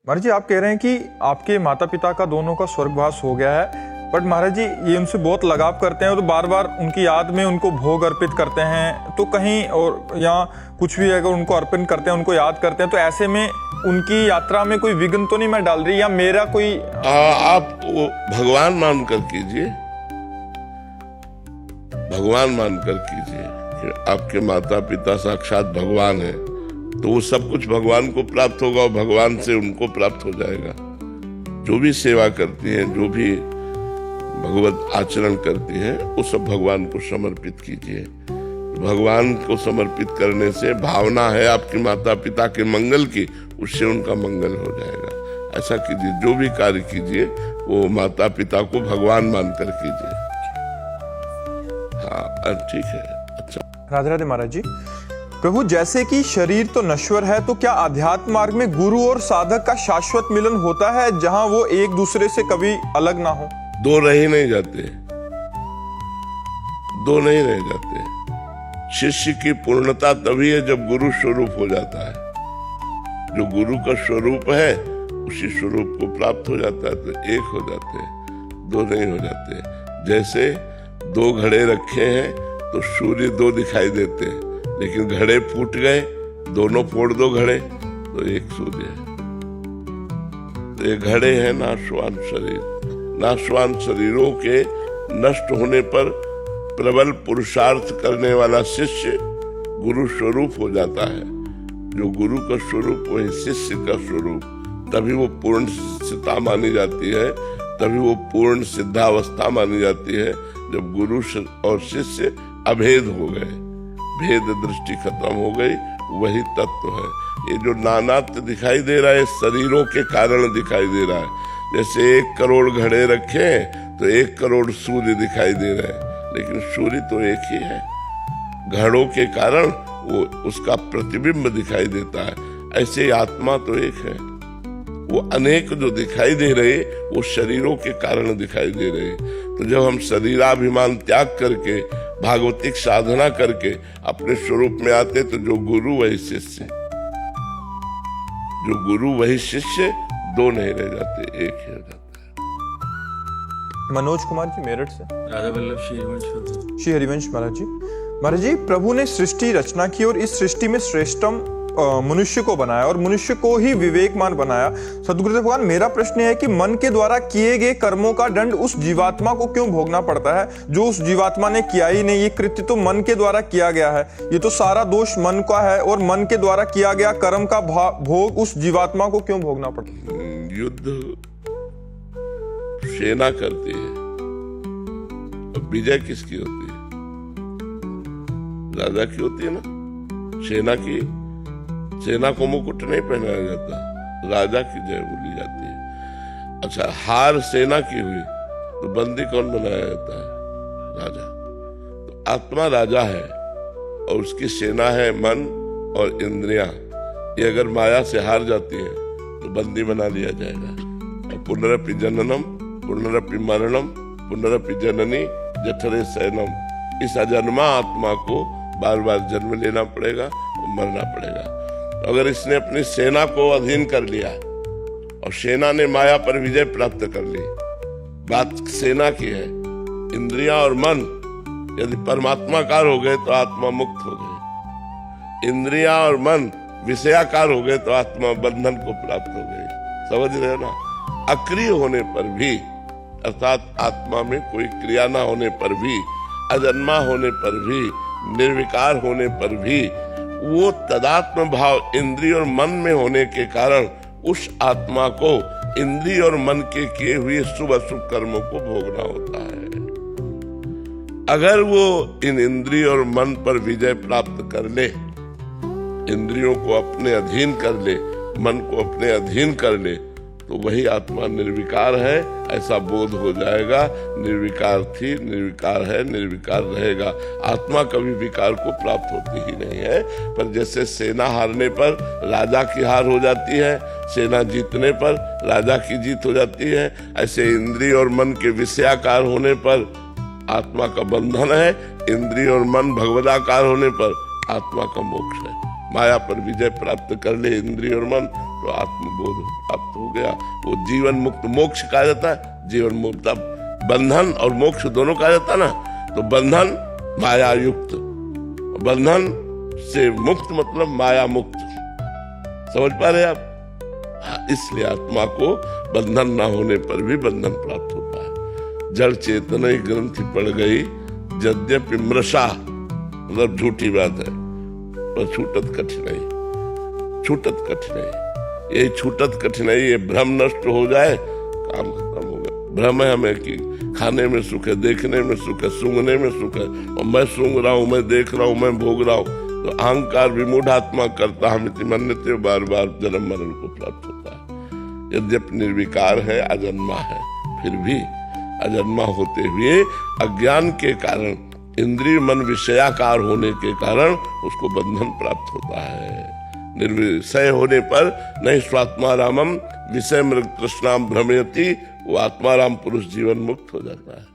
महाराज जी, आप कह रहे हैं कि आपके माता पिता का दोनों का स्वर्गवास हो गया है, बट महाराज जी ये उनसे बहुत लगाव करते हैं तो बार बार उनकी याद में उनको भोग अर्पित करते हैं, तो कहीं और या कुछ भी अगर उनको अर्पण करते हैं, उनको याद करते हैं, तो ऐसे में उनकी यात्रा में कोई विघ्न तो नहीं मैं डाल रही, या मेरा कोई आप वो भगवान मानकर कीजिए, भगवान मानकर कीजिए कि आपके माता पिता साक्षात भगवान है, तो वो सब कुछ भगवान को प्राप्त होगा और भगवान से उनको प्राप्त हो जाएगा। जो भी सेवा करती हैं, जो भी भगवत आचरण करती है, वो सब भगवान को समर्पित कीजिए। भगवान को समर्पित करने से भावना है आपके माता पिता के मंगल की, उससे उनका मंगल हो जाएगा। ऐसा कीजिए, जो भी कार्य कीजिए वो माता पिता को भगवान मानकर कीजिए। हाँ ठीक है। अच्छा, राधे राधे महाराज जी। प्रभु, जैसे कि शरीर तो नश्वर है, तो क्या आध्यात्म मार्ग में गुरु और साधक का शाश्वत मिलन होता है, जहां वो एक दूसरे से कभी अलग ना हो? दो रह ही नहीं जाते, दो नहीं रह जाते। शिष्य की पूर्णता तभी है जब गुरु स्वरूप हो जाता है। जो गुरु का स्वरूप है उसी स्वरूप को प्राप्त हो जाता है, तो एक हो जाते हैं, दो नहीं हो जाते। जैसे दो घड़े रखे हैं तो सूर्य दो दिखाई देते हैं, लेकिन घड़े फूट गए, दोनों फोड़ दो घड़े तो एक सूर्य है। तो ये घड़े हैं नाशवान शरीर। नाशवान शरीरों के नष्ट होने पर प्रबल पुरुषार्थ करने वाला शिष्य गुरु स्वरूप हो जाता है। जो गुरु का स्वरूप वही शिष्य का स्वरूप, तभी वो पूर्ण सिद्धता मानी जाती है, तभी वो पूर्ण सिद्धावस्था मानी जाती है, जब गुरु और शिष्य अभेद हो गए, भेद दृष्टि खत्म हो गई, वही तत्व है। ये जो नानात्व दिखाई दे रहा है शरीरों के कारण दिखाई दे रहा है। जैसे 1 करोड़ घड़े रखे हैं तो 1 करोड़ सूर्य दिखाई दे रहे हैं, लेकिन सूर्य तो एक ही है। घड़ों के कारण वो उसका प्रतिबिंब दिखाई देता है। ऐसे आत्मा तो एक है, वो अनेक जो दिखाई दे रहे वो शरीरों के कारण दिखाई दे रहे। तो जब हम शरीराभिमान त्याग करके भागवतिक साधना करके अपने स्वरूप में आते, तो जो गुरु वही शिष्य, जो गुरु वही शिष्य, दो नहीं रह जाते, एक ही रह जाता है। मनोज कुमार जी मेरठ से। राधा वल्लभ श्री हरिवंश महाराज जी। महाराज जी, प्रभु ने सृष्टि रचना की और इस सृष्टि में श्रेष्ठम मनुष्य को बनाया और मनुष्य को ही विवेकमान बनाया। सद्गुरुदेव भगवान, मेरा प्रश्न है कि मन के द्वारा किए गए कर्मों का दंड उस जीवात्मा को क्यों भोगना पड़ता है, जो उस जीवात्मा ने किया ही नहीं? ये कृत्य तो मन के द्वारा किया गया है, ये तो सारा दोष मन का है, और मन के द्वारा किया गया कर्म का भोग उस जीवात्मा को क्यों भोगना पड़ता है? युद्ध सेना करती है, विजय किसकी होती है? राजा की होती है ना। सेना को मुकुट नहीं पहनाया जाता, राजा की जय बोली जाती है। अच्छा, हार सेना की हुई तो बंदी कौन बनाया जाता है? राजा। तो आत्मा राजा है और उसकी सेना है मन और इंद्रियां। ये अगर माया से हार जाती है तो बंदी बना लिया जाएगा। और पुनरपि जननम पुनरपि मरणम पुनरपि जननी जठरे शयनम, इस अजन्मा आत्मा को बार बार जन्म लेना पड़ेगा और मरना पड़ेगा। अगर इसने अपनी सेना को अधीन कर लिया और सेना ने माया पर विजय प्राप्त कर ली, बात सेना की है। इंद्रियां और मन यदि परमात्माकार हो गए तो आत्मा मुक्त हो गई। इंद्रियां और मन विषयाकार हो गए तो आत्मा बंधन को प्राप्त हो गई। समझ रहे ना? अक्रिय होने पर भी, अर्थात आत्मा में कोई क्रिया ना होने पर भी, अजन्मा होने पर भी, निर्विकार होने पर भी, वो तदात्म भाव इंद्रिय और मन में होने के कारण उस आत्मा को इंद्रिय और मन के किए हुए शुभ अशुभ कर्मों को भोगना होता है। अगर वो इन इंद्रिय और मन पर विजय प्राप्त कर ले, इंद्रियों को अपने अधीन कर ले, मन को अपने अधीन कर ले, तो वही आत्मा निर्विकार है, ऐसा बोध हो जाएगा। निर्विकार थी, निर्विकार है, निर्विकार रहेगा। आत्मा कभी विकार को प्राप्त होती ही नहीं है। पर जैसे सेना हारने पर राजा की हार हो जाती है, सेना जीतने पर राजा की जीत हो जाती है, ऐसे इंद्रिय और मन के विषयाकार होने पर आत्मा का बंधन है, इंद्रिय और मन भगवदाकार होने पर आत्मा का मोक्ष है। माया पर विजय प्राप्त कर ले इंद्रिय और मन, तो आत्मबोध प्राप्त हो गया, वो जीवन मुक्त मोक्ष कहा जाता है। जीवन मुक्त, अब बंधन और मोक्ष दोनों कहा जाता है ना, तो बंधन माया युक्त, बंधन से मुक्त मतलब माया मुक्त, समझ पा रहे आप? इसलिए आत्मा को बंधन ना होने पर भी बंधन प्राप्त होता है। जड़ चेतना ग्रंथि पड़ गई यद्यपि मृषा, मतलब झूठी बात है, पर छूटत कठिनाई, छूटत कठिनाई, ये छूटत कठिनाई, ये भ्रम नष्ट हो जाए काम खत्म हो गया। भ्रम है हमें कि खाने में सुख है, देखने में सुख है, सूंघने में सुख है, और मैं सूंघ रहा हूं, मैं देख रहा हूं, मैं भोग रहा हूं, तो अहंकार विमूढ़ात्मा करता हम मन्यते बार बार जन्म मरण को प्राप्त होता है। यद्यपि निर्विकार है, अजन्मा है, फिर भी अजन्मा होते हुए अज्ञान के कारण, इंद्रिय मन विषयाकार होने के कारण उसको बंधन प्राप्त होता है। निर्विषय होने पर नहीं स्वात्मारामम विषय मृग तृष्णाम भ्रमयति, वो आत्माराम पुरुष जीवन मुक्त हो जाता है।